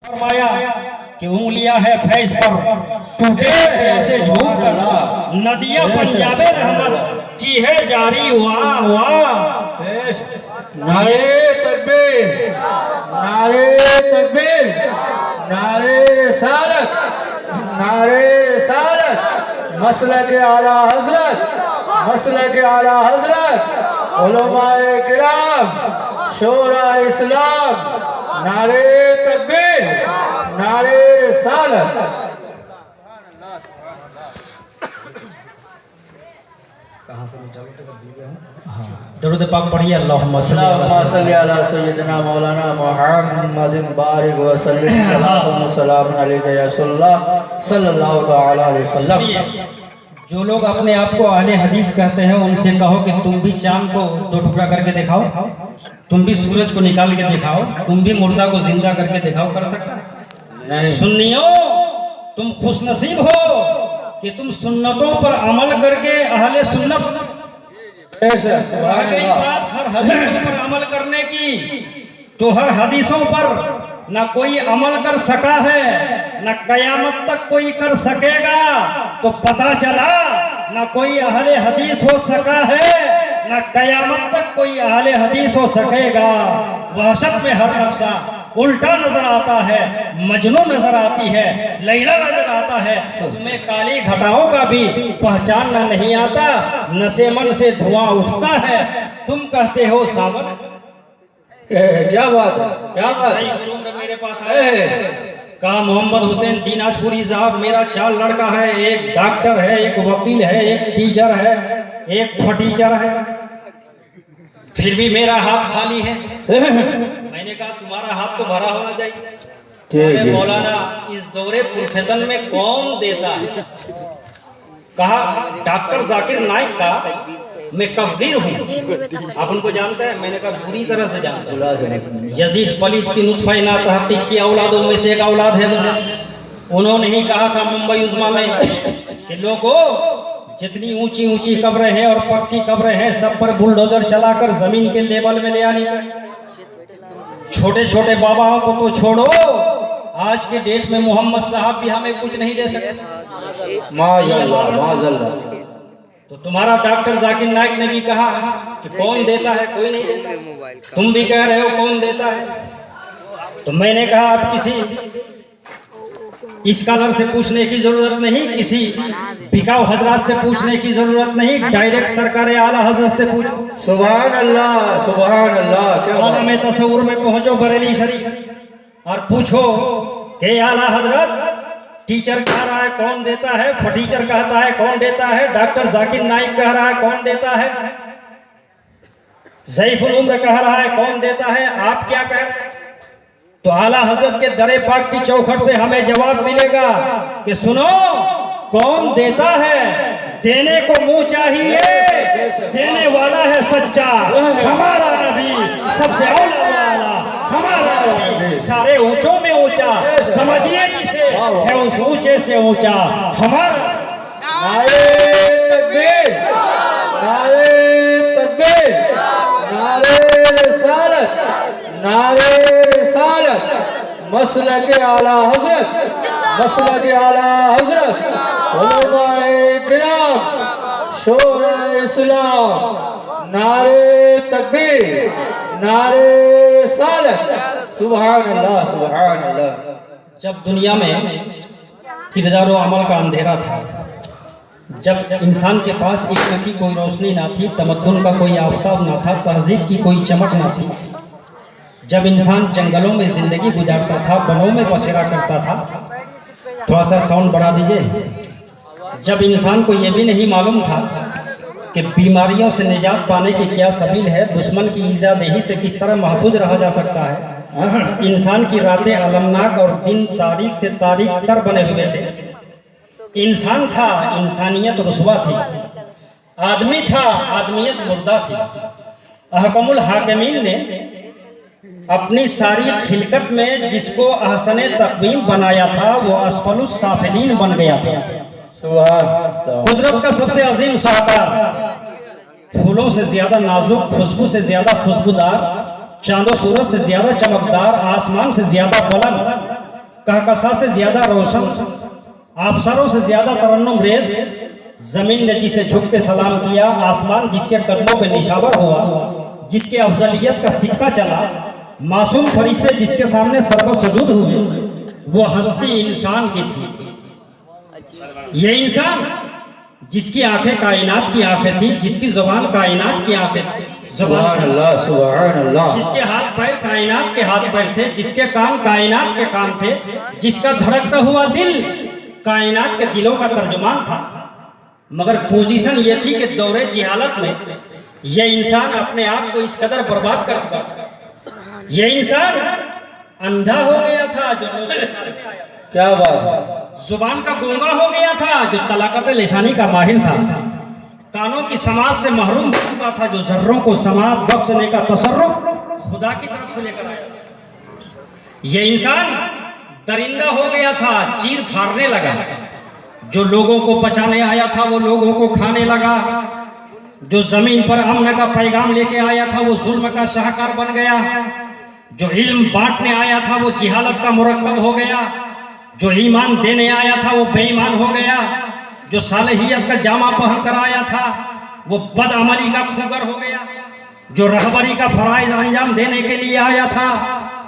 फरमाया कि उंगलियां है फैज पर टूटे ऐसे झूम कर नदियां पंजाबे रहमत की है जारी। वाह वाह। नारे तकबीर, नारे तकबीर, नारे रिसालत, नारे रिसालत, मसलक आला हजरत, मसलक आला हजरत, उलमाए किराम, शोरा इस्लाम, नारे तकबीर, नारे रिसालत। कहाँ से दरूद पाक पढ़िए। अल्लाहुम्मा सल्ली अला सय्यिदना मौलाना मुहम्मदिन बारिक व सल्लिम सलाम अलैका या सल्लल्लाहु अलैहि वसल्लम। जो लोग अपने आप को अहले हदीस कहते हैं उनसे कहो कि तुम भी चांद को दो टुकड़ा करके दिखाओ, तुम भी सूरज को निकाल के दिखाओ, तुम भी मुर्दा को जिंदा करके दिखाओ। कर सकता? सुन्नियों, तुम खुशनसीब हो कि तुम सुन्नतों पर अमल करके अहले सुन्नत बात हर हदीसों पर अमल करने की, तो हर हदीसों पर न कोई अमल कर सका है, न कयामत तक कोई कर सकेगा। तो पता चला न कोई अहले हदीस हो सका है, न कयामत तक कोई अहले हदीस हो सकेगा। वहशत में हर नक्शा उल्टा नजर आता है, मजनू नजर आती है, लैला नजर आता है। तुम्हें काली घटाओं का भी पहचानना नहीं आता, नशे मन से धुआं उठता है, तुम कहते हो सावन। क्या बात है, क्या बात है। मेरे पास आए कहा मोहम्मद हुसैन दिनाजपुरी साहब, मेरा 4 लड़का है, एक डॉक्टर है, एक वकील है, एक टीचर है, एक फटीचर है, फिर भी मेरा हाथ खाली है। मैंने कहा तुम्हारा हाथ तो भरा होना चाहिए। मौलाना इस दौरे पुरफेतन में कौन देता है? कहा डॉक्टर जाकिर नाइक का मैं कबीर हूँ। आप उनको जानते हैं? मैंने कहा पूरी तरह से जानता हूँ। यजीद पलीद की नुत्फा ना तहकीक की औलादों में से एक औलाद है। उन्होंने ही कहा था मुंबई उज़्मा में कि लोगों, जितनी ऊंची ऊंची कब्रें हैं और पक्की कब्रें हैं, सब पर बुलडोजर चलाकर जमीन के लेवल में ले आनी चाहिए। छोटे छोटे बाबाओं को तो छोड़ो, आज के डेट में मोहम्मद साहब भी हमें कुछ नहीं दे सकते। माज़अल्लाह, माज़अल्लाह। तो तुम्हारा डॉक्टर जाकिर नाइक ने भी कहा कि कौन देता है? कोई नहीं देता। तुम भी कह रहे हो कौन देता है। तो मैंने कहा अब किसी स्कॉलर से पूछने की जरूरत नहीं, किसी बिकाऊ हजरात से पूछने की जरूरत नहीं, डायरेक्ट सरकार आला हजरत से पूछो। सुभान अल्लाह, सुभान अल्लाह। आलम तसव्वुर में पहुंचो बरेली शरीफ और पूछो कि आला हजरत टीचर कह रहा है कौन देता है, फटीचर कहता है कौन देता है, डॉक्टर जाकिर नाइक कह रहा है कौन देता है, ज़ईफुल उम्र कह रहा है कौन देता है, आप क्या कह रहे हैं? तो आला हजरत के दरे पाक की चौखट से हमें जवाब मिलेगा कि सुनो कौन देता है। देने को मुंह चाहिए, देने वाला है सच्चा हमारा नबी, सबसे औला हमारा नबी, सारे ऊंचों में ऊंचा, समझिए जिसे है उस ऊंचे से ऊंचा हमारा। नारे तकबीर, नारे तकबीर, नारे रिसालत, नारे रिसालत, मसलक आला हजरत, मसलक आला हजरत, उलमाए किराम, शोरा इस्लाम, नारे तकबीर, नारे रिसालत। सुभान अल्लाह, सुभान अल्लाह। जब दुनिया में किरदार और अमल का अंधेरा था, जब इंसान के पास इल्म की कोई रोशनी ना थी, तमद्दुन का कोई आफताब ना था, तहजीब की कोई चमक ना थी, जब इंसान जंगलों में जिंदगी गुजारता था, वनों में बसेरा करता था, थोड़ा सा साउंड बढ़ा दीजिए। जब इंसान को यह भी नहीं मालूम था कि बीमारियों से निजात पाने की क्या सबील है, दुश्मन की ईज़ादेही से किस तरह महफूज रहा जा सकता है, इंसान की रातें अलमनाक और दिन तारीख से तारीख तर बने हुए थे। इंसान था, इंसानियत रुस्वा थी, आदमी था, आदमियत मुर्दा थी। अहकमुल हाकिमीन ने अपनी सारी खिलकत में जिसको अहसन तक़वीम बनाया था वो असफलुस साफिलीन बन गया था। कुदरत का सबसे अजीम शाहकार, फूलों से ज्यादा नाजुक, खुशबू से ज्यादा खुशबूदार, चांदो सूरज से ज्यादा चमकदार, आसमान से ज्यादा बुलंद, कहकशा से ज्यादा रोशन, आबसरों से ज्यादा तरन्नुम रेज, जमीन ने जिसे झुक के सलाम किया, आसमान जिसके कदमों पे निशावर हुआ, जिसके अफजलियत का सिक्का चला, मासूम फरिश्ते जिसके सामने सरको सुजूद हुए, वो हस्ती इंसान की थी। ये इंसान जिसकी आंखें कायनात की आंखें थी, जिसकी जुबान कायनात की आंखें थी, सुभान अल्लाह, सुभान अल्लाह। जिसके हाथ पैर कायनात के हाथ पैर थे, जिसके कान कायनात के कान थे, जिसका धड़कता हुआ दिल कायनात के दिलों का तर्जुमान था। मगर पोजीशन ये थी कि दौरे जिहालत में ये इंसान अपने आप को इस कदर बर्बाद कर चुका था। ये इंसान अंधा हो गया था जो क्या बात है, जुबान का गूंगा हो गया था जो तलाकत लिसानी का माहिर था, कानों की समाज से महरूम हो चुका था जो जर्रों को समाज बख्शने का तसर्रुफ खुदा की तरफ से लेकर आया था। ये इंसान दरिंदा हो गया था, चीर फाड़ने लगा, जो लोगों को बचाने आया था वो लोगों को खाने लगा, जो जमीन पर अमन का पैगाम लेके आया था वो जुल्म का शाहकार बन गया, जो इल्म बांटने आया था वो जिहालत का मुरक्कब हो गया, जो ईमान देने आया था वो बेईमान हो गया, जो सालहियत का जामा पहन कर आया था वो बदअमली का खूगर हो गया, जो रहबरी का फराइज अंजाम देने के लिए आया था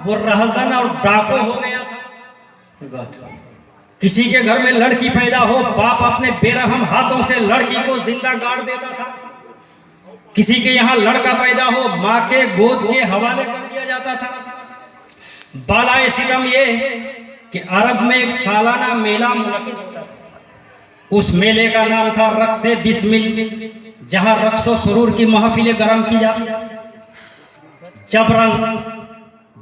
वो रहजन और डाकू हो गया था। किसी के घर में लड़की पैदा हो, बाप अपने बेरहम हाथों से लड़की को जिंदा गाड़ देता था। किसी के यहाँ लड़का पैदा हो, माँ के गोद के हवाले कर दिया जाता था। बालाए सितम ये कि अरब में एक सालाना मेला मुनक़िद होता था। उस मेले का नाम था रक्से बिस्मिल, जहां रक्सो सुरूर की महफिलें गरम की जाती। जबरन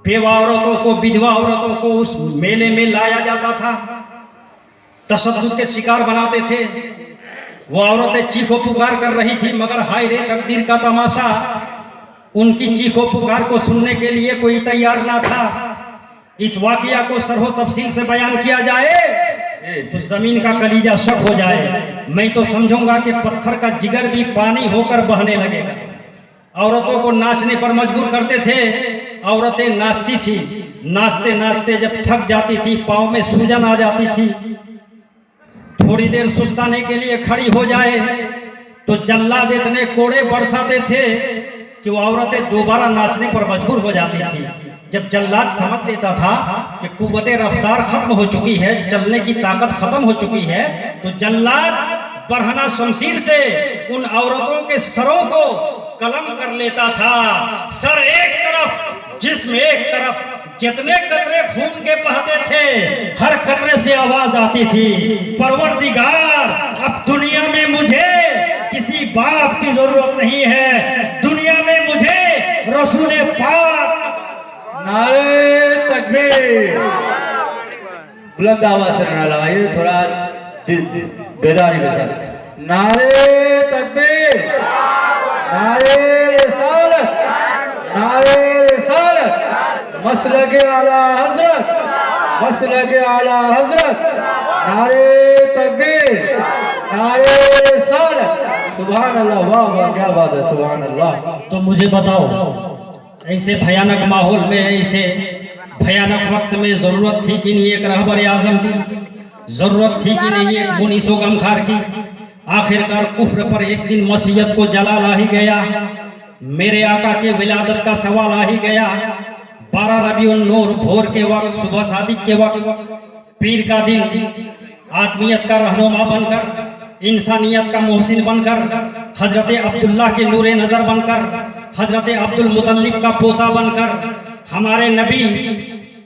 बेवा औरतों को, विधवा औरतों को उस मेले में लाया जाता था, तशद्दुद के शिकार बनाते थे। वो औरतें चीखो पुकार कर रही थी, मगर हाय रे तकदीर का तमाशा, उनकी चीखो पुकार को सुनने के लिए कोई तैयार ना था। इस वाकया को सरहो तफसील से बयान किया जाए तो जमीन का कलीजा शक हो जाए। मैं तो समझूंगा कि पत्थर का जिगर भी पानी होकर बहने लगेगा। औरतों को नाचने पर मजबूर करते थे, औरतें नाचती थी, नाचते नाचते जब थक जाती थी, पाँव में सूजन आ जाती थी, थोड़ी देर सुस्ताने के लिए खड़ी हो जाए तो जल्लाद इतने कोड़े बरसाते थे कि वो औरतें दोबारा नाचने पर मजबूर हो जाती थी। जब जल्लाद समझ लेता था कि कुव्वते रफ्तार खत्म हो चुकी है, चलने की ताकत खत्म हो चुकी है, तो जल्लाद बरहना शमशीर से उन औरतों के सरों को कलम कर लेता था। सर एक तरफ, जिस्म एक तरफ, जितने कतरे खून के बहते थे हर कतरे से आवाज आती थी, परवरदिगार अब दुनिया में मुझे किसी बाप की जरूरत नहीं है, दुनिया में मुझे रसूल पाक। नारे तकबीर, बुलंद आवाज से नारा लगाइए, थोड़ा बेदारी के साथ। नारे तकबीर, नारे रिसालत, नारे रिसालत, मसलके आला हजरत, मसलके आला हजरत, नारे तकबीर, नारे रिसालत। सुभान अल्लाह, वाह वाह, क्या बात है, सुभान अल्लाह। तो मुझे बताओ, ऐसे भयानक माहौल में, ऐसे भयानक वक्त में जरूरत थी कि नहीं एक रहबर आजम की? जरूरत थी कि नहीं एक मुनीसो गमखार की? आखिरकार कुफ्र पर एक दिन मसीहत को जलाल आ ही गया, मेरे आका के विलादत का सवाल आ ही गया। 12 रबीउन नूर भोर के वक्त, सुबह सादिक के वक्त, पीर का दिन, आदमियत का रहनुमा बनकर, इंसानियत का मोहसिन बनकर, हजरत अब्दुल्लाह के नूरे नजर बनकर, हजरत अब्दुल मुतल्लिब का पोता बनकर, हमारे नबी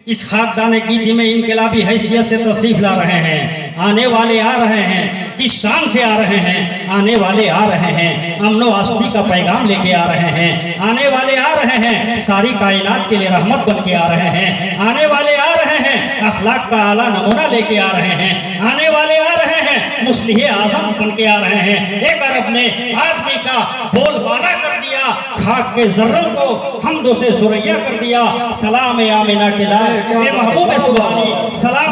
इस खाकदाने गीती में इनकलाबी हैसियत से तशरीफ ला रहे हैं। आने वाले आ रहे हैं, किस शान से आ रहे हैं? आने वाले आ रहे हैं, अमनो आस्ती का पैगाम लेके आ रहे हैं। आने वाले आ रहे हैं, सारी कायनात के लिए रहमत बन के आ रहे हैं। आने वाले आ रहे हैं, अखलाक का आला नमूना लेके आ रहे हैं। आने वाले आ रहे हैं, मुस्लिह आजम बन के आ रहे हैं। एक अरब ने आदमी का बोलबाला कर दिया, खाक के जर्रों को हमदो से सुरैया कर दिया। सलाम आमिना के लाए महबूब सुभानी, सलाम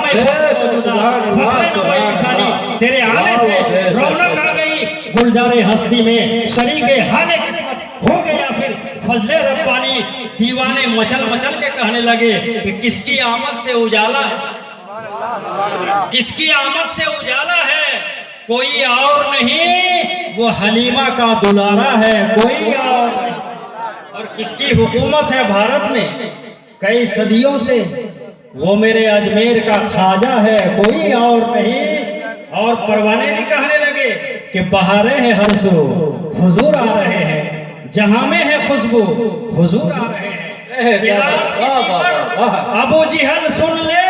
तेरे आने से रौनक आ गई गुलजारे हस्ती में, शरीके हाले किस्मत हो गया फिर फजले रब्बानी। दीवाने मचल मचल के कहने लगे कि किसकी आमद से उजाला है। किसकी आमद से उजाला है? कोई और नहीं, वो हलीमा का दुलारा है, कोई और नहीं। और किसकी हुकूमत है भारत में कई सदियों से? वो मेरे अजमेर का ख्वाजा है, कोई और नहीं। और परवाने भी कहने लगे कि बहारें हैं हर सो, हुजूर आ रहे हैं, जहां में है खुशबू, हुजूर आ रहे हैं। किसी पर अबू जिहल सुन ले,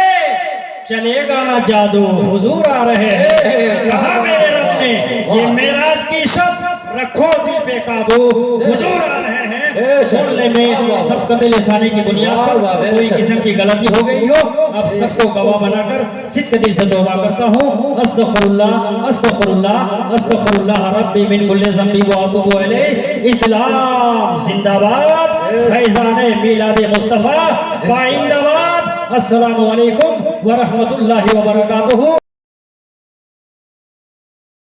चलेगा ना जादू, हुजूर आ रहे हैं। कहा मेरे रब ने ये मेराज की शब, रखो दिल पे काबू, हुजूर आ रहे हैं। सुनने में सबका दिल लिसानी की बुनियाद पर कोई किस्म की गलती हो गई हो, अब सबको गवाह बनाकर सिद्ध दिल से तौबा करता हूँ। अस्तगफिरुल्लाह अस्तगफिरुल्लाह अस्तगफिरुल्लाह रब्बी मिन कुल्लि ज़ंबी व अतूबु अलैह। इस्लाम जिंदाबाद, फैज़ान मिलाद मुस्तफ़ा पाइंदाबाद। अस्सलामु अलैकुम व रहमतुल्लाहि व बरकातुहू।